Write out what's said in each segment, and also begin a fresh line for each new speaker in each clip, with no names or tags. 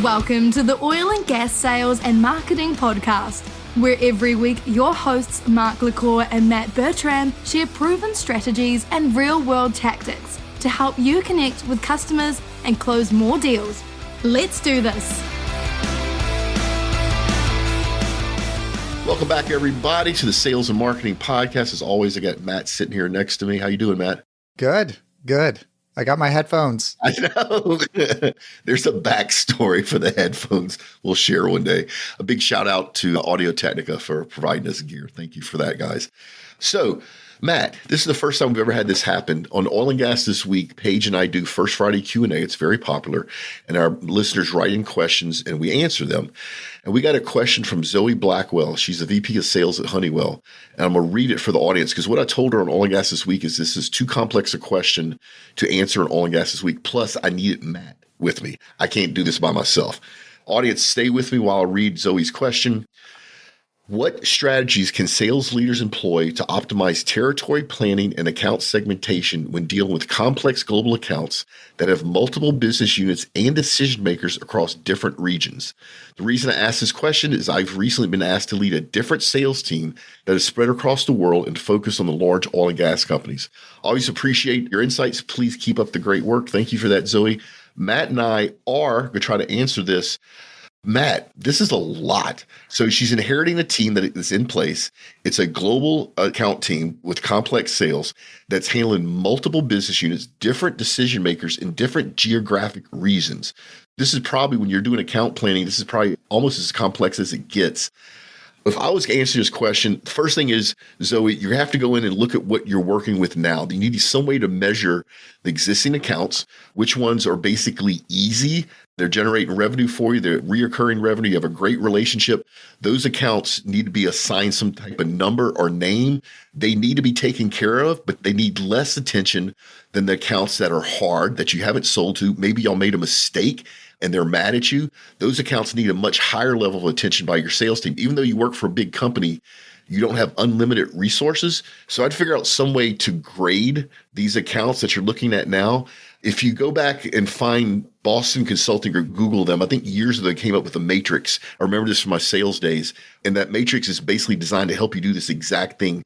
Welcome to the Oil and Gas Sales and Marketing Podcast, where every week your hosts Mark LaCour and Matt Bertram share proven strategies and real-world tactics to help you connect with customers and close more deals. Let's do this.
Welcome back, everybody, to the Sales and Marketing Podcast. As always, I got Matt sitting here next to me. How you doing, Matt?
Good. I got my headphones.
I know. There's a backstory for the headphones we'll share one day. A big shout out to Audio Technica for providing us gear. Thank you for that, guys. So, Matt, this is the first time we've ever had this happen. On Oil and Gas this week, Paige and I do First Friday Q&A. It's very popular. And our listeners write in questions and we answer them. And we got a question from Zoe Blackwell. She's the VP of Sales at Honeywell. And I'm going to read it for the audience because what I told her on Oil and Gas this week is this is too complex a question to answer on Oil and Gas this week. Plus, I needed Matt with me. I can't do this by myself. Audience, stay with me while I read Zoe's question. What strategies can sales leaders employ to optimize territory planning and account segmentation when dealing with complex global accounts that have multiple business units and decision makers across different regions? The reason I ask this question is I've recently been asked to lead a different sales team that is spread across the world and focus on the large oil and gas companies. Always appreciate your insights. Please keep up the great work. Thank you for that, Zoe. Matt and I are going to try to answer this. Matt, this is a lot. So she's inheriting a team that is in place. It's a global account team with complex sales that's handling multiple business units, different decision makers in different geographic regions. This is probably, when you're doing account planning, this is probably almost as complex as it gets. If I was to answer this question, the first thing is, Zoe, you have to go in and look at what you're working with now. You need some way to measure the existing accounts, which ones are basically easy. They're generating revenue for you. They're reoccurring revenue. You have a great relationship. Those accounts need to be assigned some type of number or name. They need to be taken care of, but they need less attention than the accounts that are hard, that you haven't sold to. Maybe y'all made a mistake and they're mad at you. Those accounts need a much higher level of attention by your sales team. Even though you work for a big company, you don't have unlimited resources. So I'd figure out some way to grade these accounts that you're looking at now. If you go back and find Boston Consulting or Google them, I think years ago they came up with a matrix. I remember this from my sales days. And that matrix is basically designed to help you do this exact thing.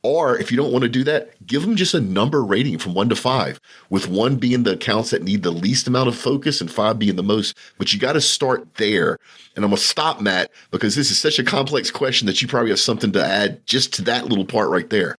Or if you don't want to do that, give them just a number rating from 1 to 5, with 1 being the accounts that need the least amount of focus and 5 being the most. But you got to start there. And I'm going to stop, Matt, because this is such a complex question that you probably have something to add just to that little part right there.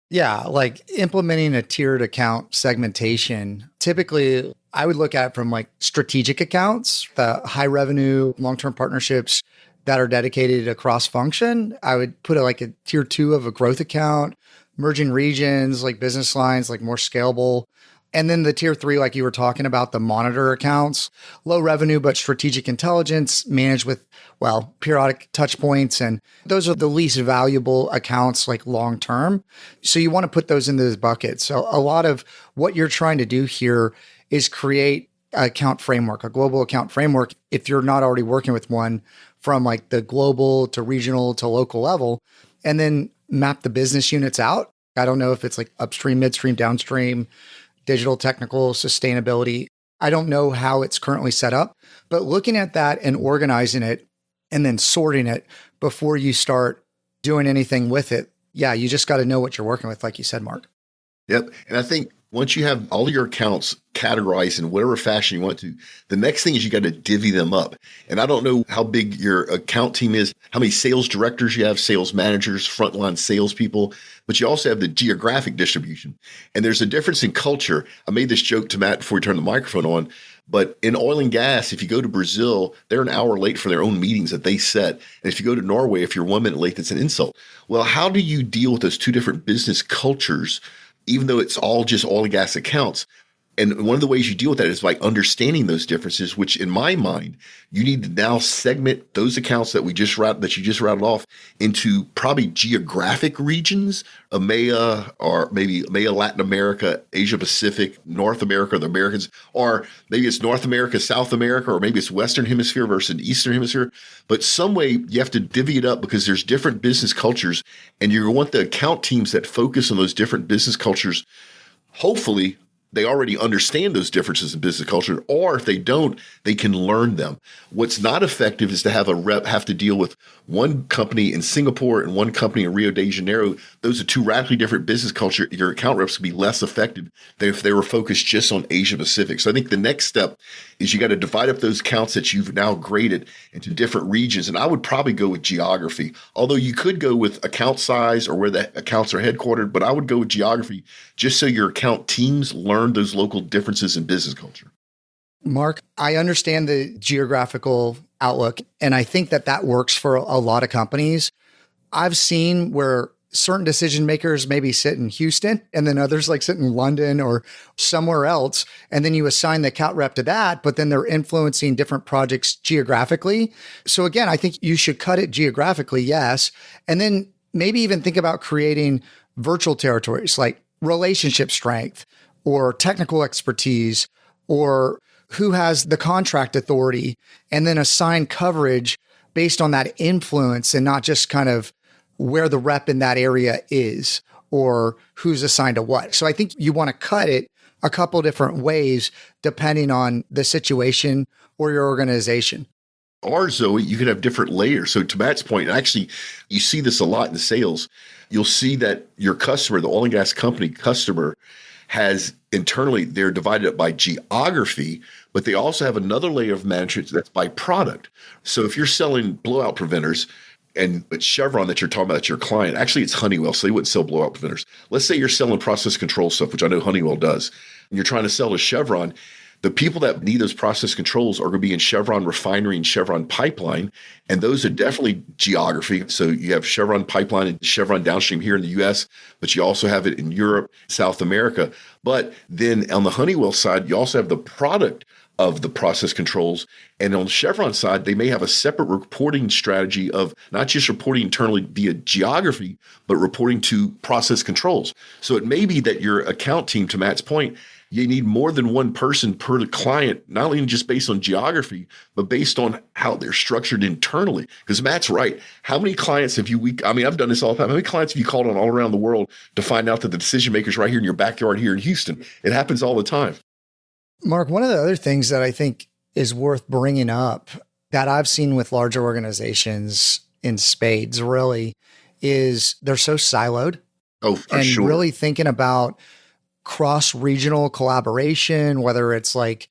Yeah, like implementing a tiered account segmentation. Typically, I would look at it from like strategic accounts, the high revenue, long-term partnerships that are dedicated across function. I would put it like a tier 2 of a growth account, emerging regions, like business lines, like more scalable. And then the tier 3, like you were talking about, the monitor accounts, low revenue, but strategic intelligence managed with, well, periodic touch points. And those are the least valuable accounts, like long term. So you want to put those into this bucket. So a lot of what you're trying to do here is create an account framework, a global account framework, if you're not already working with one, from like the global to regional to local level, and then map the business units out. I don't know if it's like upstream, midstream, downstream, digital, technical, sustainability. I don't know how it's currently set up, but looking at that and organizing it and then sorting it before you start doing anything with it. Yeah, you just got to know what you're working with, like you said, Mark.
Yep. And I think once you have all of your accounts categorized in whatever fashion you want to, the next thing is you got to divvy them up. And I don't know how big your account team is, how many sales directors you have, sales managers, frontline salespeople, but you also have the geographic distribution. And there's a difference in culture. I made this joke to Matt before we turned the microphone on, but in oil and gas, if you go to Brazil, they're an hour late for their own meetings that they set. And if you go to Norway, if you're 1 minute late, that's an insult. Well, how do you deal with those two different business cultures, even though it's all just oil and gas accounts? And one of the ways you deal with that is by understanding those differences, which in my mind, you need to now segment those accounts that you just routed off into probably geographic regions, EMEA, or maybe EMEA, Latin America, Asia Pacific, North America, the Americans, or maybe it's North America, South America, or maybe it's Western Hemisphere versus Eastern Hemisphere. But some way you have to divvy it up because there's different business cultures, and you want the account teams that focus on those different business cultures, hopefully they already understand those differences in business culture, or if they don't, they can learn them. What's not effective is to have a rep have to deal with one company in Singapore and one company in Rio de Janeiro. Those are two radically different business culture. Your account reps would be less effective than if they were focused just on Asia Pacific. So I think the next step is you got to divide up those accounts that you've now graded into different regions. And I would probably go with geography, although you could go with account size or where the accounts are headquartered, but I would go with geography just so your account teams learn those local differences in business culture.
Mark, I understand the geographical outlook, and I think that that works for a lot of companies. I've seen where certain decision makers maybe sit in Houston and then others like sit in London or somewhere else. And then you assign the account rep to that, but then they're influencing different projects geographically. So again, I think you should cut it geographically, yes. And then maybe even think about creating virtual territories like relationship strength or technical expertise or who has the contract authority, and then assign coverage based on that influence and not just kind of where the rep in that area is or who's assigned to what. So I think you want to cut it a couple different ways depending on the situation or your organization.
Or Zoe, you could have different layers. So to Matt's point, actually, you see this a lot in sales. You'll see that your customer, the oil and gas company customer, has internally, they're divided up by geography, but they also have another layer of management that's by product. So if you're selling blowout preventers, and it's Chevron that you're talking about, your client, actually it's Honeywell, so they wouldn't sell blowout preventers. Let's say you're selling process control stuff, which I know Honeywell does, and you're trying to sell to Chevron. The people that need those process controls are going to be in Chevron refinery and Chevron pipeline, and those are definitely geography. So you have Chevron pipeline and Chevron downstream here in the U.S., but you also have it in Europe, South America. But then on the Honeywell side, you also have the product of the process controls. And on the Chevron side, they may have a separate reporting strategy of not just reporting internally via geography, but reporting to process controls. So it may be that your account team, to Matt's point, you need more than one person per client, not only just based on geography, but based on how they're structured internally. Because Matt's right. How many clients have you, I've done this all the time. How many clients have you called on all around the world to find out that the decision maker's right here in your backyard here in Houston? It happens all the time.
Mark, one of the other things that I think is worth bringing up that I've seen with larger organizations in spades really is they're so siloed.
Oh, for
and
sure.
Really thinking about cross-regional collaboration, whether it's like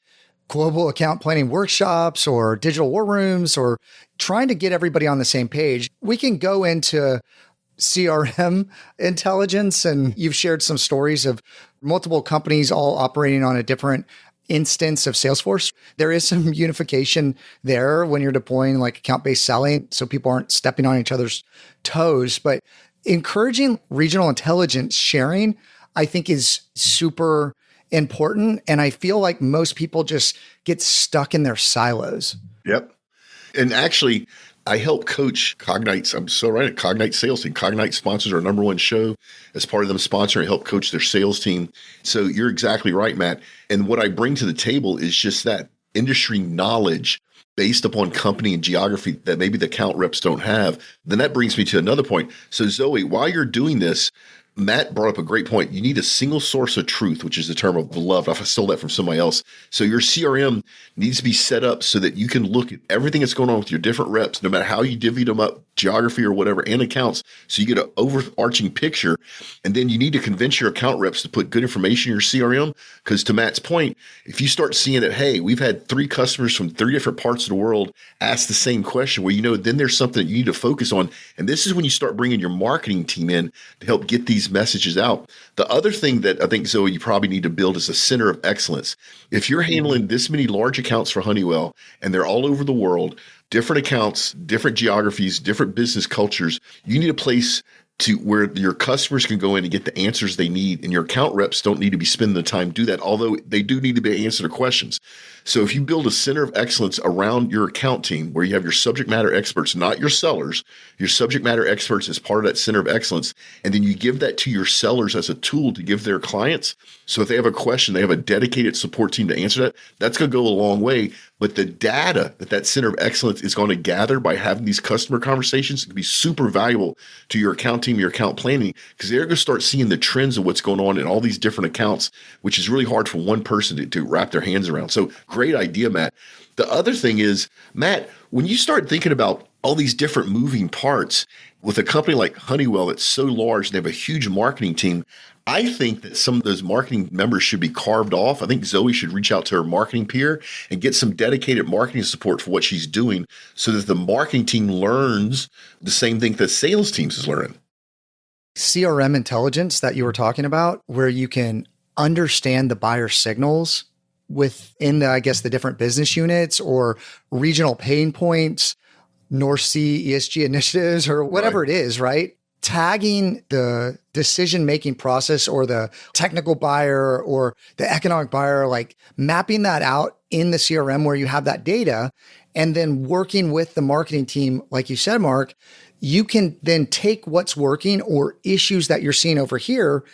global account planning workshops or digital war rooms or trying to get everybody on the same page. We can go into CRM intelligence, and you've shared some stories of multiple companies all operating on a different instance of Salesforce. There is some unification there when you're deploying like account-based selling, so people aren't stepping on each other's toes. But encouraging regional intelligence sharing, I think, is super important. And I feel like most people just get stuck in their silos.
Yep. And actually, I help coach Cognite's, I'm so right, at Cognite sales team. Cognite sponsors our number one show. As part of them sponsoring, I help coach their sales team. So you're exactly right, Matt. And what I bring to the table is just that industry knowledge based upon company and geography that maybe the account reps don't have. Then that brings me to another point. So Zoe, while you're doing this, Matt brought up a great point. You need a single source of truth, which is the term of love. I stole that from somebody else. So your CRM needs to be set up so that you can look at everything that's going on with your different reps, no matter how you divvy them up, geography or whatever, and accounts. So you get an overarching picture. And then you need to convince your account reps to put good information in your CRM. Because to Matt's point, if you start seeing that, hey, we've had 3 customers from 3 different parts of the world ask the same question, well, then there's something that you need to focus on. And this is when you start bringing your marketing team in to help get these messages out. The other thing that I think, Zoe, you probably need to build is a center of excellence. If you're handling this many large accounts for Honeywell and they're all over the world, different accounts, different geographies, different business cultures, you need a place to where your customers can go in and get the answers they need. And your account reps don't need to be spending the time to do that, although they do need to be able to answer the questions. So if you build a center of excellence around your account team where you have your subject matter experts, not your sellers, your subject matter experts as part of that center of excellence, and then you give that to your sellers as a tool to give their clients. So if they have a question, they have a dedicated support team to answer that. That's going to go a long way. But the data that center of excellence is going to gather by having these customer conversations can be super valuable to your account team team, your account planning, because they're going to start seeing the trends of what's going on in all these different accounts, which is really hard for one person to wrap their hands around. So great idea, Matt. The other thing is, Matt, when you start thinking about all these different moving parts with a company like Honeywell that's so large, they have a huge marketing team. I think that some of those marketing members should be carved off. I think Zoe should reach out to her marketing peer and get some dedicated marketing support for what she's doing so that the marketing team learns the same thing that sales teams is learning.
CRM intelligence that you were talking about, where you can understand the buyer signals within the, I guess, the different business units or regional pain points, North Sea ESG initiatives, or whatever it is, right? Tagging the decision-making process or the technical buyer or the economic buyer, like mapping that out in the CRM where you have that data, and then working with the marketing team, like you said, Mark, you can then take what's working or issues that you're seeing over here.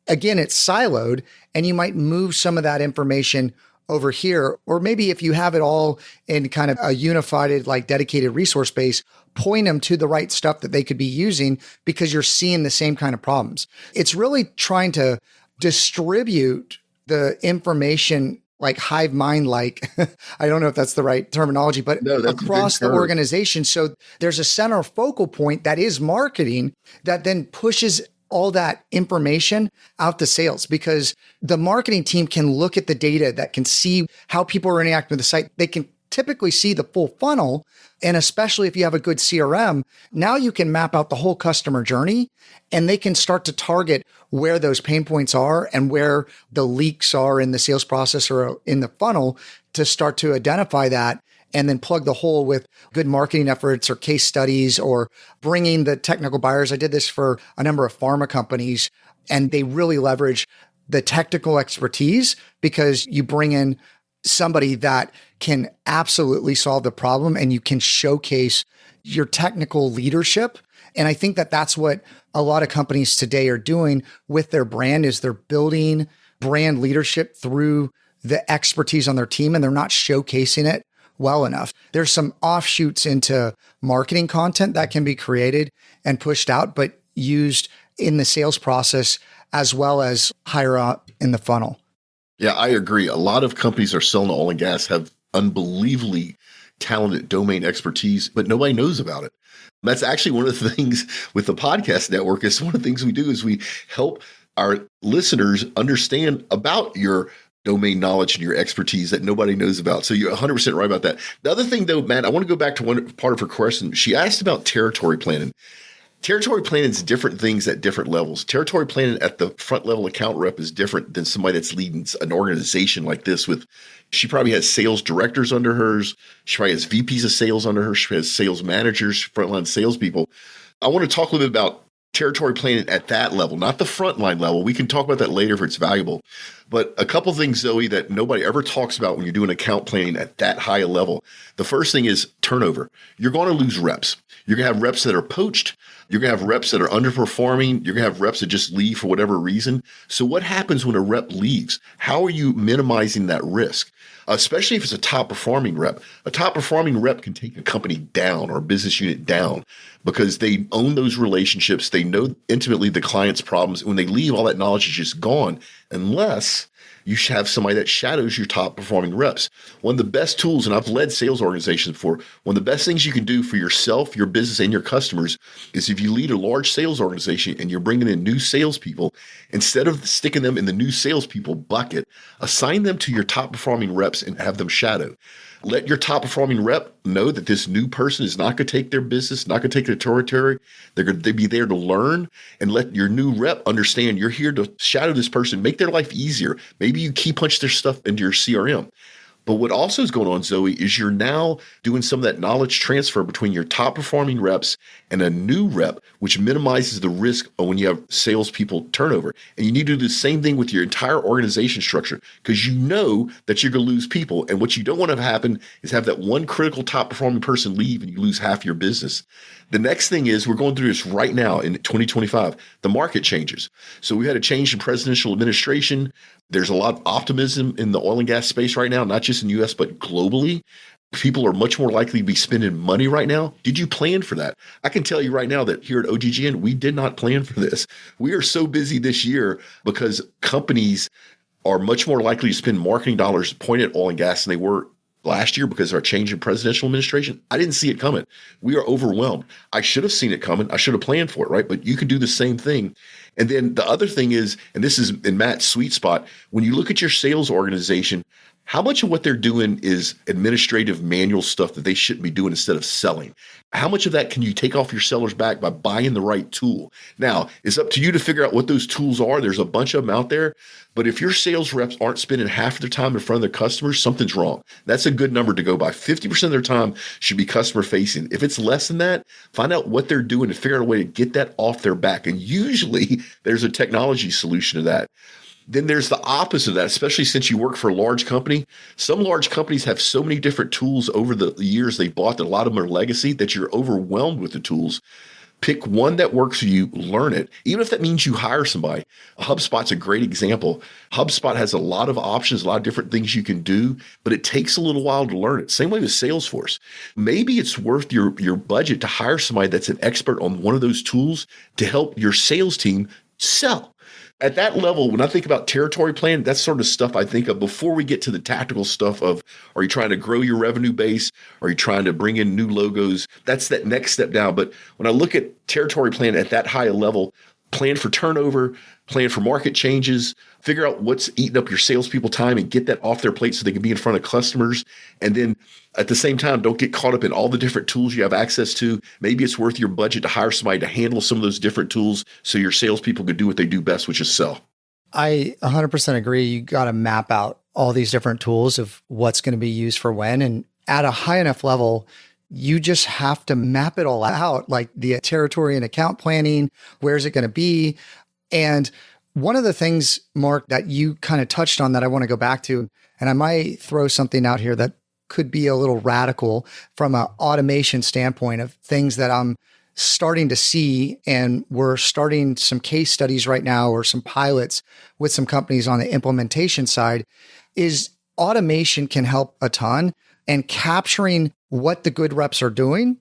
Again, it's siloed, and you might move some of that information over here. Or maybe if you have it all in kind of a unified, like dedicated resource base, point them to the right stuff that they could be using because you're seeing the same kind of problems. It's really trying to distribute the information like hive mind, like, I don't know if that's the right terminology, but across the organization. So there's a center focal point that is marketing that then pushes all that information out to sales, because the marketing team can look at the data, that can see how people are interacting with the site. They can typically see the full funnel. And especially if you have a good CRM, now you can map out the whole customer journey, and they can start to target where those pain points are and where the leaks are in the sales process or in the funnel to start to identify that, and then plug the hole with good marketing efforts or case studies or bringing the technical buyers. I did this for a number of pharma companies, and they really leverage the technical expertise because you bring in somebody that can absolutely solve the problem and you can showcase your technical leadership. And I think that that's what a lot of companies today are doing with their brand, is they're building brand leadership through the expertise on their team, and they're not showcasing it well enough. There's some offshoots into marketing content that can be created and pushed out, but used in the sales process as well as higher up in the funnel.
Yeah, I agree. A lot of companies that are selling oil and gas have unbelievably talented domain expertise, but nobody knows about it. That's actually one of the things with the podcast network. Is one of the things we do is we help our listeners understand about your domain knowledge and your expertise that nobody knows about. So you're 100% right about that. The other thing though, Matt, I want to go back to one part of her question. She asked about territory planning. Territory planning is different things at different levels. Territory planning at the front level account rep is different than somebody that's leading an organization like this with, she probably has sales directors under hers. She probably has VPs of sales under her. She has sales managers, frontline salespeople. I want to talk a little bit about territory planning at that level, not the frontline level. We can talk about that later if it's valuable. But a couple things, Zoe, that nobody ever talks about when you're doing account planning at that high a level. The first thing is turnover. You're going to lose reps. You're going to have reps that are poached. You're going to have reps that are underperforming. You're going to have reps that just leave for whatever reason. So what happens when a rep leaves? How are you minimizing that risk? Especially if it's a top performing rep. A top performing rep can take a company down or a business unit down because they own those relationships. They know intimately the client's problems. When they leave, all that knowledge is just gone, unless you have somebody that shadows your top performing reps. One of the best tools, and I've led sales organizations before, one of the best things you can do for yourself, your business, and your customers is if you lead a large sales organization and you're bringing in new salespeople, instead of sticking them in the new salespeople bucket, assign them to your top performing reps and have them shadow. Let your top performing rep know that this new person is not going to take their business, not going to take their territory. They're going to be there to learn, and let your new rep understand you're here to shadow this person, make their life easier. Maybe you key punch their stuff into your CRM. But what also is going on, Zoe, is you're now doing some of that knowledge transfer between your top performing reps and a new rep, which minimizes the risk of when you have salespeople turnover. And you need to do the same thing with your entire organization structure, because you know that you're going to lose people. And what you don't want to happen is have that one critical top performing person leave and you lose half your business. The next thing is, we're going through this right now in 2025. The market changes. So we had a change in presidential administration. There's a lot of optimism in the oil and gas space right now, not just in the US, but globally. People are much more likely to be spending money right now. Did you plan for that? I can tell you right now that here at OGGN, we did not plan for this. We are so busy this year because companies are much more likely to spend marketing dollars pointed at oil and gas than they were last year because of our change in presidential administration. I didn't see it coming. We are overwhelmed. I should have seen it coming. I should have planned for it, right? But you can do the same thing. And then the other thing is, and this is in Matt's sweet spot, when you look at your sales organization, how much of what they're doing is administrative manual stuff that they shouldn't be doing instead of selling? How much of that can you take off your seller's back by buying the right tool? Now, it's up to you to figure out what those tools are. There's a bunch of them out there. But if your sales reps aren't spending half of their time in front of their customers, something's wrong. That's a good number to go by. 50% of their time should be customer facing. If it's less than that, find out what they're doing and figure out a way to get that off their back. And usually there's a technology solution to that. Then there's the opposite of that, especially since you work for a large company. Some large companies have so many different tools over the years they bought that a lot of them are legacy that you're overwhelmed with the tools. Pick one that works for you, learn it, even if that means you hire somebody. HubSpot's a great example. HubSpot has a lot of options, a lot of different things you can do, but it takes a little while to learn it. Same way with Salesforce. Maybe it's worth your budget to hire somebody that's an expert on one of those tools to help your sales team sell. At that level, when I think about territory plan, that's sort of stuff I think of before we get to the tactical stuff of, are you trying to grow your revenue base? Are you trying to bring in new logos? That's that next step down. But when I look at territory plan at that high level, plan for turnover, plan for market changes, figure out what's eating up your salespeople time and get that off their plate so they can be in front of customers. And then at the same time, don't get caught up in all the different tools you have access to. Maybe it's worth your budget to hire somebody to handle some of those different tools so your salespeople can do what they do best, which is sell.
I 100% agree. You got to map out all these different tools of what's going to be used for when. And at a high enough level, you just have to map it all out, like the territory and account planning. Where's it going to be? And one of the things, Mark, that you kind of touched on that I want to go back to, and I might throw something out here that could be a little radical from an automation standpoint of things that I'm starting to see. And we're starting some case studies right now or some pilots with some companies on the implementation side, is automation can help a ton, and capturing what the good reps are doing,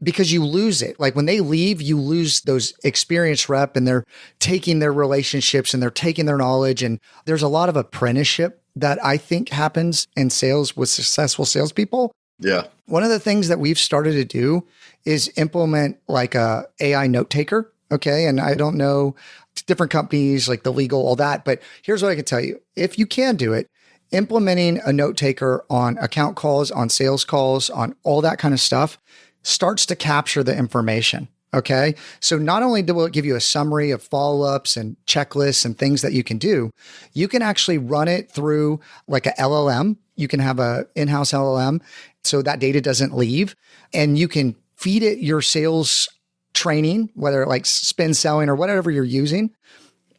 because you lose it. Like when they leave, you lose those experienced rep, and they're taking their relationships and they're taking their knowledge. And there's a lot of apprenticeship that I think happens in sales with successful salespeople.
Yeah.
One of the things that we've started to do is implement like a AI note taker. Okay. And I don't know different companies like the legal, all that, but here's what I can tell you. If you can do it, implementing a note taker on account calls, on sales calls, on all that kind of stuff starts to capture the information. Okay. So not only will it give you a summary of follow-ups and checklists and things that you can do, you can actually run it through like a LLM. You can have a in-house LLM so that data doesn't leave, and you can feed it your sales training, whether like spin selling or whatever you're using.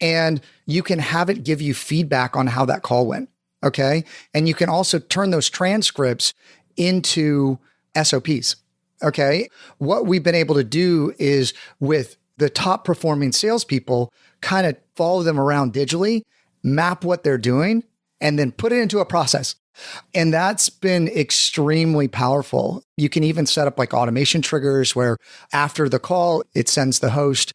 And you can have it give you feedback on how that call went. Okay. And you can also turn those transcripts into SOPs. Okay. What we've been able to do is with the top performing salespeople, kind of follow them around digitally, map what they're doing, and then put it into a process. And that's been extremely powerful. You can even set up like automation triggers where after the call, it sends the host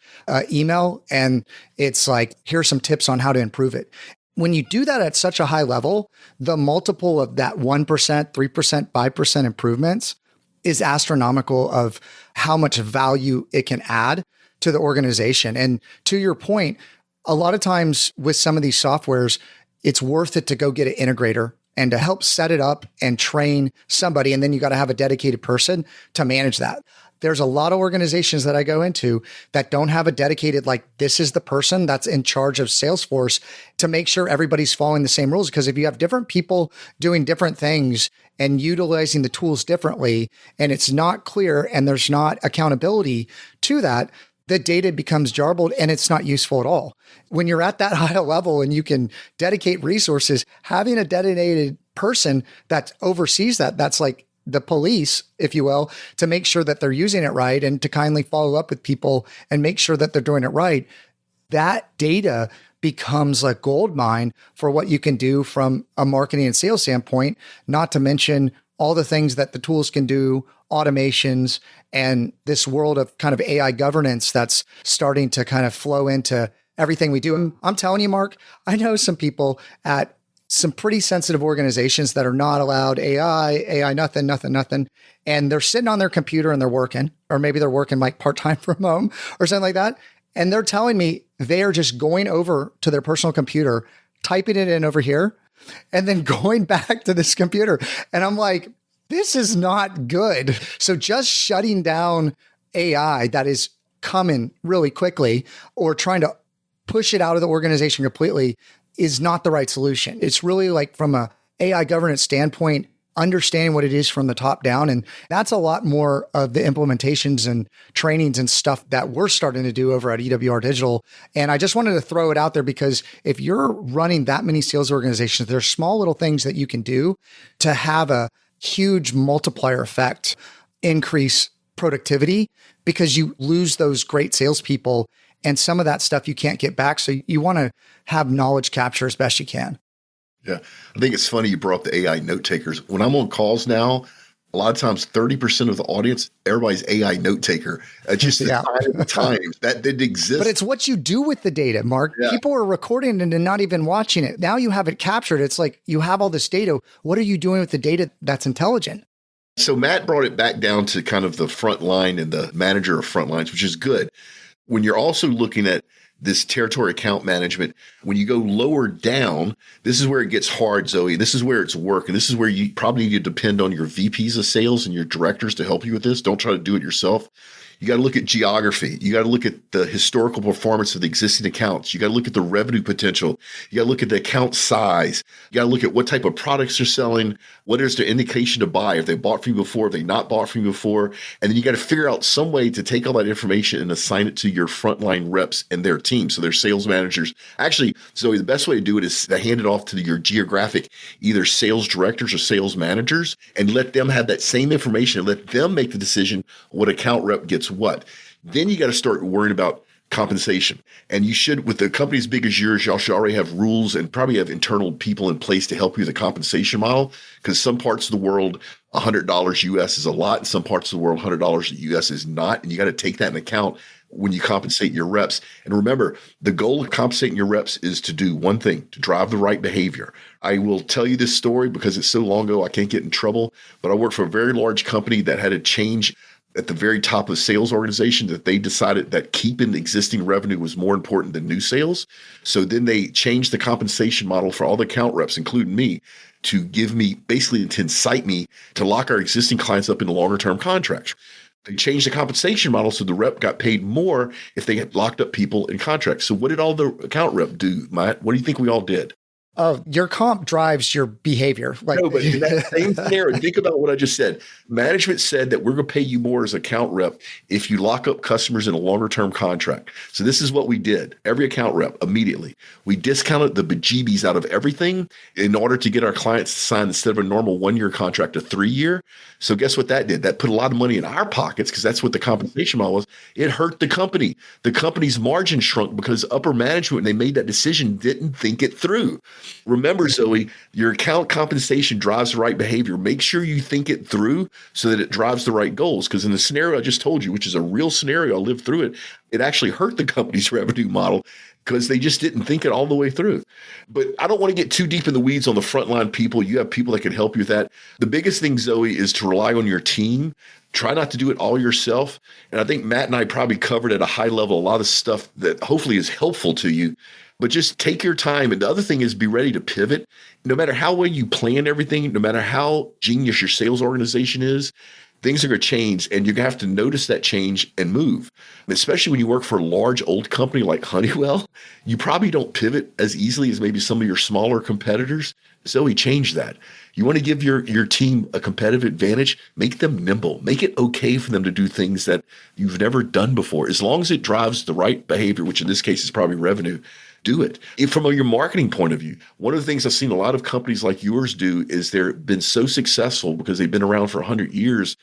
email, and it's like, here's some tips on how to improve it. When you do that at such a high level, the multiple of that 1%, 3%, 5% improvements is astronomical of how much value it can add to the organization. And to your point, a lot of times with some of these softwares, it's worth it to go get an integrator and to help set it up and train somebody. And then you got to have a dedicated person to manage that. There's a lot of organizations that I go into that don't have a dedicated, like, this is the person that's in charge of Salesforce to make sure everybody's following the same rules. Because if you have different people doing different things and utilizing the tools differently, and it's not clear and there's not accountability to that, the data becomes jarbled and it's not useful at all. When you're at that high level and you can dedicate resources, having a dedicated person that oversees that, that's like the police, if you will, to make sure that they're using it right and to kindly follow up with people and make sure that they're doing it right, that data becomes a gold mine for what you can do from a marketing and sales standpoint, not to mention all the things that the tools can do, automations, and this world of kind of AI governance that's starting to kind of flow into everything we do. And I'm telling you, Mark, I know some people at some pretty sensitive organizations that are not allowed AI, nothing. And they're sitting on their computer and they're working, or maybe they're working like part-time from home or something like that. And they're telling me they are just going over to their personal computer, typing it in over here, and then going back to this computer. And I'm like, this is not good. So just shutting down AI that is coming really quickly or trying to push it out of the organization completely is not the right solution. It's really like from a AI governance standpoint, understanding what it is from the top down. And that's a lot more of the implementations and trainings and stuff that we're starting to do over at EWR Digital. And I just wanted to throw it out there because if you're running that many sales organizations, there's small little things that you can do to have a huge multiplier effect, increase productivity, because you lose those great salespeople and some of that stuff you can't get back. So you want to have knowledge capture as best you can.
Yeah. I think it's funny you brought up the AI note takers. When I'm on calls now, a lot of times 30% of the audience, everybody's AI note taker. Just the time that didn't exist.
But it's what you do with the data, Mark. Yeah. People are recording it and not even watching it. Now you have it captured. It's like you have all this data. What are you doing with the data that's intelligent?
So Matt brought it back down to kind of the front line and the manager of front lines, which is good. When you're also looking at this territory account management, when you go lower down, this is where it gets hard, Zoe. This is where it's work. And this is where you probably need to depend on your VPs of sales and your directors to help you with this. Don't try to do it yourself. You got to look at geography. You got to look at the historical performance of the existing accounts. You got to look at the revenue potential. You got to look at the account size. You got to look at what type of products they're selling. What is their indication to buy? If they bought from you before, if they not bought from you before. And then you got to figure out some way to take all that information and assign it to your frontline reps and their team. So their sales managers. Actually, Zoe, the best way to do it is to hand it off to your geographic, either sales directors or sales managers, and let them have that same information and let them make the decision what account rep gets what. Then you got to start worrying about compensation. And you should, with a company as big as yours, y'all should already have rules and probably have internal people in place to help you with the compensation model. Because some parts of the world, $100 US is a lot. In some parts of the world, $100 US is not. And you got to take that into account when you compensate your reps. And remember, the goal of compensating your reps is to do one thing, to drive the right behavior. I will tell you this story because it's so long ago, I can't get in trouble. But I worked for a very large company that had a change at the very top of the sales organization that they decided that keeping existing revenue was more important than new sales. So then they changed the compensation model for all the account reps, including me, to give me basically to incite me to lock our existing clients up into longer term contracts. They changed the compensation model so the rep got paid more if they had locked up people in contracts. So what did all the account rep do, Matt? What do you think we all did?
Oh, your comp drives your behavior.
No, but in that same scenario, think about what I just said. Management said that we're going to pay you more as account rep if you lock up customers in a longer term contract. So this is what we did. Every account rep, immediately, we discounted the bejeebies out of everything in order to get our clients to sign, instead of a normal 1-year contract, a 3-year. So guess what that did? That put a lot of money in our pockets because that's what the compensation model was. It hurt the company. The company's margin shrunk because upper management, when they made that decision, didn't think it through. Remember, Zoe, your account compensation drives the right behavior. Make sure you think it through so that it drives the right goals. Because in the scenario I just told you, which is a real scenario, I lived through it, it actually hurt the company's revenue model because they just didn't think it all the way through. But I don't want to get too deep in the weeds on the frontline people. You have people that can help you with that. The biggest thing, Zoe, is to rely on your team. Try not to do it all yourself. And I think Matt and I probably covered at a high level a lot of stuff that hopefully is helpful to you. But just take your time. And the other thing is be ready to pivot. No matter how well you plan everything, no matter how genius your sales organization is, things are going to change, and you're going to have to notice that change and move. Especially when you work for a large old company like Honeywell, you probably don't pivot as easily as maybe some of your smaller competitors. Zoe, change that. You want to give your team a competitive advantage, make them nimble, make it okay for them to do things that you've never done before. As long as it drives the right behavior, which in this case is probably revenue, do it. From your marketing point of view, one of the things I've seen a lot of companies like yours do is they've been so successful because they've been around for 100 years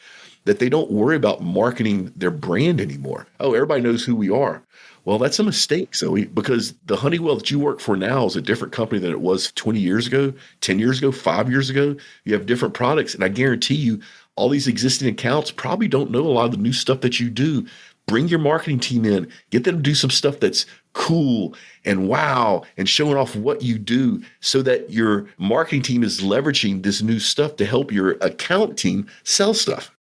that they don't worry about marketing their brand anymore. Oh, everybody knows who we are. Well, that's a mistake, Zoe, because the Honeywell that you work for now is a different company than it was 20 years ago, 10 years ago, 5 years ago. You have different products. And I guarantee you, all these existing accounts probably don't know a lot of the new stuff that you do. Bring your marketing team in, get them to do some stuff that's cool and wow and showing off what you do so that your marketing team is leveraging this new stuff to help your account team sell stuff.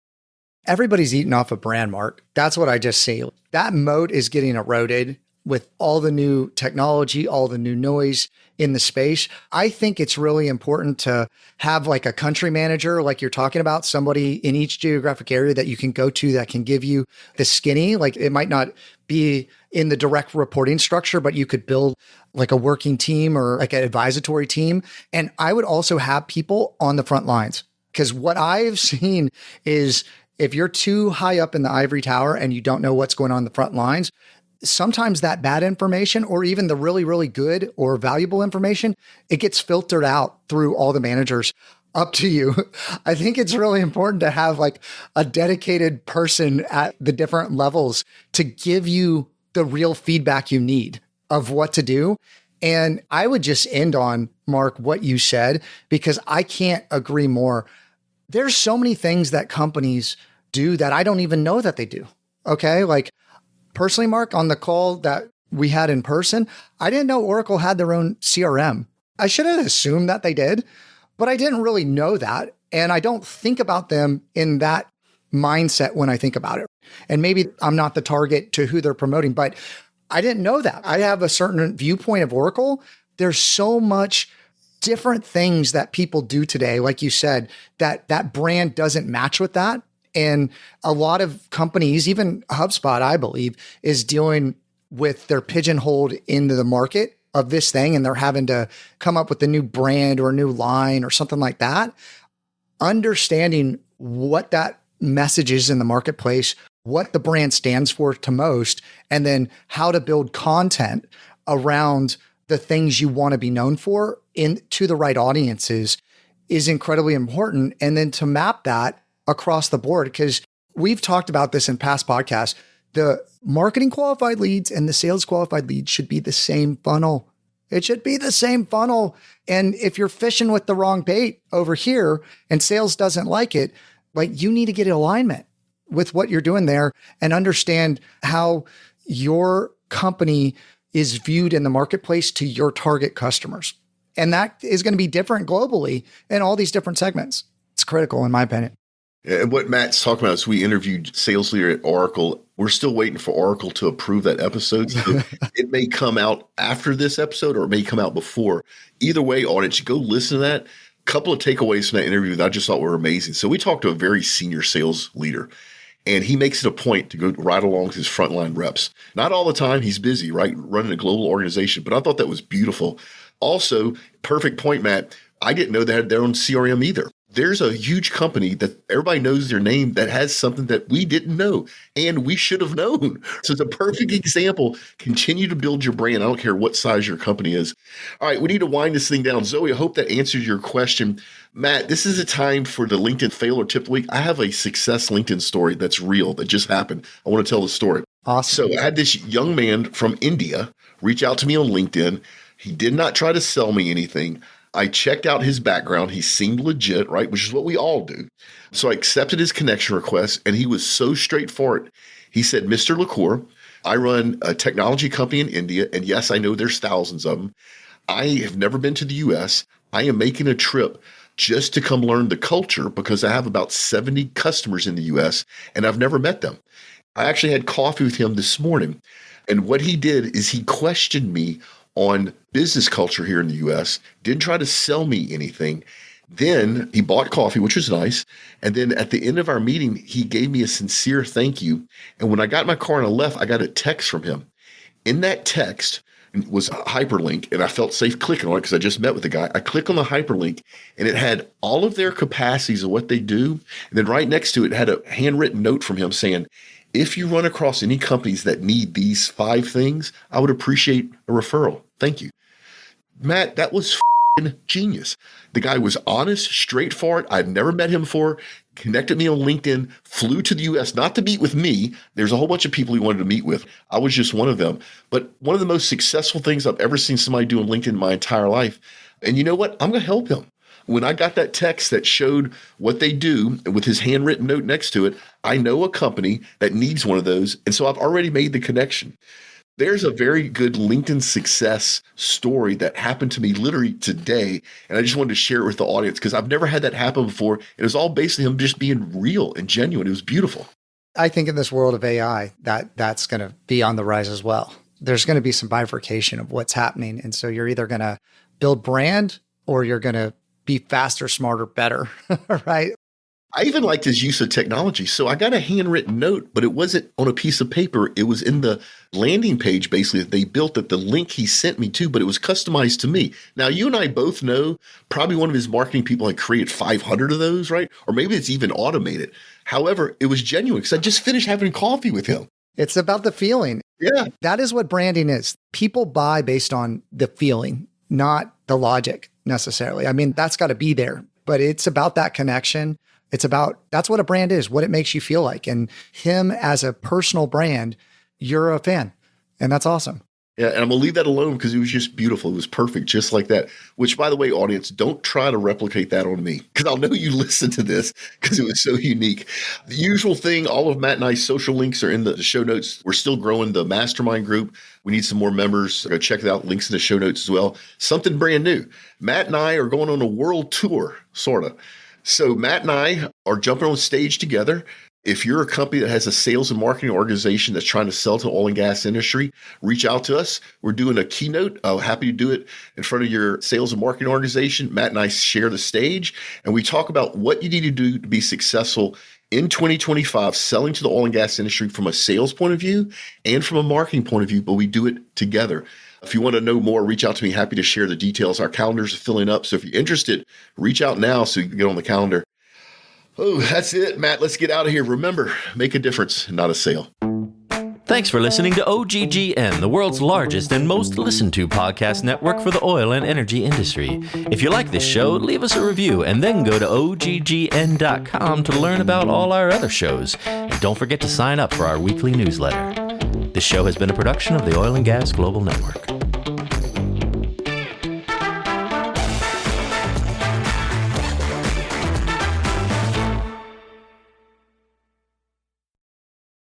Everybody's eating off a brand, Mark. That's what I just see. That moat is getting eroded with all the new technology, all the new noise in the space. I think it's really important to have like a country manager, like you're talking about, somebody in each geographic area that you can go to that can give you the skinny. Like it might not be in the direct reporting structure, but you could build like a working team or like an advisory team. And I would also have people on the front lines, because what I've seen is if you're too high up in the ivory tower and you don't know what's going on in the front lines, sometimes that bad information or even the really, really good or valuable information, it gets filtered out through all the managers up to you. I think it's really important to have like a dedicated person at the different levels to give you the real feedback you need of what to do. And I would just end on, Mark, what you said, because I can't agree more. There's so many things that companies do that I don't even know that they do. Okay. Like personally, Mark, on the call that we had in person, I didn't know Oracle had their own CRM. I should have assumed that they did, but I didn't really know that. And I don't think about them in that mindset when I think about it. And maybe I'm not the target to who they're promoting, but I didn't know that. I have a certain viewpoint of Oracle. There's so much different things that people do today, like you said, that brand doesn't match with that. And a lot of companies, even HubSpot, I believe, is dealing with their pigeonholed into the market of this thing, and they're having to come up with a new brand or a new line or something like that. Understanding what that message is in the marketplace, what the brand stands for to most, and then how to build content around the things you want to be known for to the right audiences is incredibly important. And then to map that across the board, because we've talked about this in past podcasts, the marketing qualified leads and the sales qualified leads should be the same funnel. It should be the same funnel. And if you're fishing with the wrong bait over here and sales doesn't like it, like you need to get alignment with what you're doing there and understand how your company is viewed in the marketplace to your target customers. And that is going to be different globally in all these different segments. It's critical in my opinion.
And what Matt's talking about is we interviewed sales leader at Oracle. We're still waiting for Oracle to approve that episode. So it may come out after this episode or it may come out before. Either way, audience, go listen to that. A couple of takeaways from that interview that I just thought were amazing. So we talked to a very senior sales leader, and he makes it a point to go right along with his frontline reps. Not all the time. He's busy, right? Running a global organization. But I thought that was beautiful. Also, perfect point, Matt. I didn't know they had their own CRM either. There's a huge company that everybody knows their name that has something that we didn't know and we should have known. So it's a perfect example. Continue to build your brand. I don't care what size your company is. All right, we need to wind this thing down. Zoe, I hope that answers your question. Matt, this is a time for the LinkedIn fail or tip of the week. I have a success LinkedIn story that's real that just happened. I want to tell the story.
Awesome.
So I had this young man from India reach out to me on LinkedIn. He did not try to sell me anything. I checked out his background. He seemed legit, right? Which is what we all do. So I accepted his connection request, and he was so straightforward. He said, Mr. LaCour, I run a technology company in India, and yes, I know there's thousands of them. I have never been to the U.S. I am making a trip just to come learn the culture because I have about 70 customers in the U.S., and I've never met them. I actually had coffee with him this morning, and what he did is he questioned me on business culture here in the US, didn't try to sell me anything. Then he bought coffee, which was nice. And then at the end of our meeting, he gave me a sincere thank you. And when I got in my car and I left, I got a text from him. In that text was a hyperlink, and I felt safe clicking on it because I just met with the guy. I click on the hyperlink, and it had all of their capacities of what they do. And then right next to it had a handwritten note from him saying, if you run across any companies that need these 5 things, I would appreciate a referral. Thank you. Matt, that was genius. The guy was honest, straightforward. I've never met him before. connected me on LinkedIn, flew to the US, not to meet with me. There's a whole bunch of people he wanted to meet with. I was just one of them. But one of the most successful things I've ever seen somebody do on LinkedIn in my entire life. And you know what? I'm going to help him. When I got that text that showed what they do with his handwritten note next to it, I know a company that needs one of those. And so I've already made the connection. There's a very good LinkedIn success story that happened to me literally today. And I just wanted to share it with the audience because I've never had that happen before. It was all basically him just being real and genuine. It was beautiful.
I think in this world of AI, that's going to be on the rise as well. There's going to be some bifurcation of what's happening. And so you're either going to build brand or you're going to be faster, smarter, better, right?
I even liked his use of technology. So I got a handwritten note, but it wasn't on a piece of paper. It was in the landing page, basically, that they built at the link he sent me to, but it was customized to me. Now, you and I both know probably one of his marketing people had created 500 of those, right? Or maybe it's even automated. However, it was genuine because I just finished having coffee with him.
It's about the feeling.
Yeah.
That is what branding is. People buy based on the feeling, not the logic necessarily. I mean, that's got to be there, but it's about that connection. It's about, that's what a brand is, what it makes you feel like. And him as a personal brand, you're a fan. And that's awesome.
Yeah, and I'm going to leave that alone because it was just beautiful. It was perfect, just like that. Which, by the way, audience, don't try to replicate that on me because I'll know you listen to this because it was so unique. The usual thing, all of Matt and I's social links are in the show notes. We're still growing the mastermind group. We need some more members. Go check it out. Links in the show notes as well. Something brand new. Matt and I are going on a world tour, sort of. So Matt and I are jumping on stage together. If you're a company that has a sales and marketing organization that's trying to sell to the oil and gas industry, reach out to us. We're doing a keynote. Happy to do it in front of your sales and marketing organization. Matt and I share the stage, and we talk about what you need to do to be successful in 2025, selling to the oil and gas industry from a sales point of view and from a marketing point of view, but we do it together. If you want to know more, reach out to me. Happy to share the details. Our calendars are filling up. So if you're interested, reach out now so you can get on the calendar. Oh, that's it, Matt. Let's get out of here. Remember, make a difference, not a sale.
Thanks for listening to OGGN, the world's largest and most listened to podcast network for the oil and energy industry. If you like this show, leave us a review and then go to OGGN.com to learn about all our other shows. And don't forget to sign up for our weekly newsletter. This show has been a production of the Oil and Gas Global Network.